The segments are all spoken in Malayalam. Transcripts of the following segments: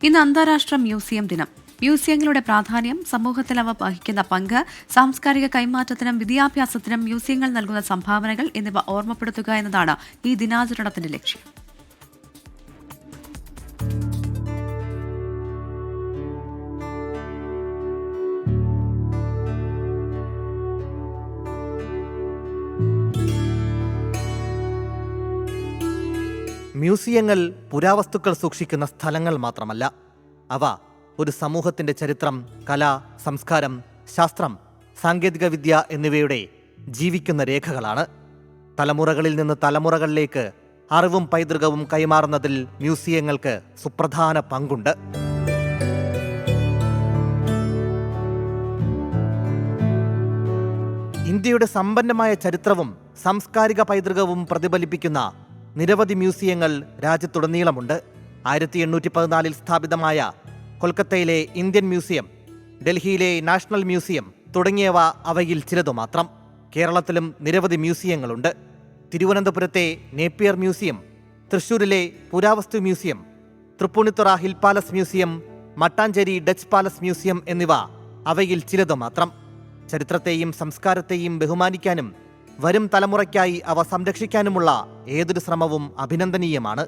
ഇന്ന് അന്താരാഷ്ട്ര മ്യൂസിയം ദിനം. മ്യൂസിയങ്ങളുടെ പ്രാധാന്യം, സമൂഹത്തിൽ അവ വഹിക്കുന്ന പങ്ക്, സാംസ്കാരിക കൈമാറ്റത്തിനും വിദ്യാഭ്യാസത്തിനും മ്യൂസിയങ്ങൾ നൽകുന്ന സംഭാവനകൾ എന്നിവ ഓർമ്മപ്പെടുത്തുക എന്നതാണ് ഈ ദിനാചരണത്തിന്റെ ലക്ഷ്യം. മ്യൂസിയങ്ങൾ പുരാവസ്തുക്കൾ സൂക്ഷിക്കുന്ന സ്ഥലങ്ങൾ മാത്രമല്ല, അവ ഒരു സമൂഹത്തിൻ്റെ ചരിത്രം, കല, സംസ്കാരം, ശാസ്ത്രം, സാങ്കേതികവിദ്യ എന്നിവയുടെ ജീവിക്കുന്ന രേഖകളാണ്. തലമുറകളിൽ നിന്ന് തലമുറകളിലേക്ക് അറിവും പൈതൃകവും കൈമാറുന്നതിൽ മ്യൂസിയങ്ങൾക്ക് സുപ്രധാന പങ്കുണ്ട്. ഇന്ത്യയുടെ സമ്പന്നമായ ചരിത്രവും സാംസ്കാരിക പൈതൃകവും പ്രതിഫലിപ്പിക്കുന്ന നിരവധി മ്യൂസിയങ്ങൾ രാജ്യത്തുടനീളമുണ്ട്. 1814 സ്ഥാപിതമായ കൊൽക്കത്തയിലെ ഇന്ത്യൻ മ്യൂസിയം, ഡൽഹിയിലെ നാഷണൽ മ്യൂസിയം തുടങ്ങിയവ അവയിൽ ചിലതു മാത്രം. കേരളത്തിലും നിരവധി മ്യൂസിയങ്ങളുണ്ട്. തിരുവനന്തപുരത്തെ നേപ്പിയർ മ്യൂസിയം, തൃശ്ശൂരിലെ പുരാവസ്തു museum, Tripunithura hill palace museum, Mattancherry Dutch palace museum എന്നിവ അവയിൽ ചിലതു മാത്രം. ചരിത്രത്തെയും സംസ്കാരത്തെയും ബഹുമാനിക്കാനും വരും തലമുറയ്ക്കായി അവ സംരക്ഷിക്കാനുമുള്ള ഏതൊരു ശ്രമവും അഭിനന്ദനീയമാണ്.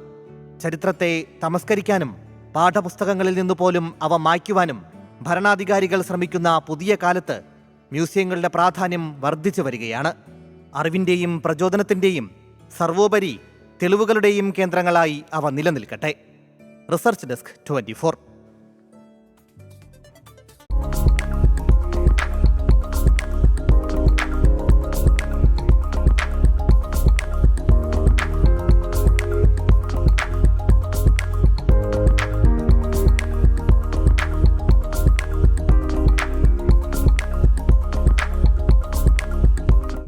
ചരിത്രത്തെ തമസ്കരിക്കാനും പാഠപുസ്തകങ്ങളിൽ നിന്നു പോലും അവ മായ്ക്കുവാനും ഭരണാധികാരികൾ ശ്രമിക്കുന്ന പുതിയ കാലത്ത് മ്യൂസിയങ്ങളുടെ പ്രാധാന്യം വർദ്ധിച്ചു വരികയാണ്. അറിവിൻ്റെയും പ്രചോദനത്തിൻ്റെയും സർവോപരി തെളിവുകളുടെയും കേന്ദ്രങ്ങളായി അവ നിലനിൽക്കട്ടെ. Research desk 24.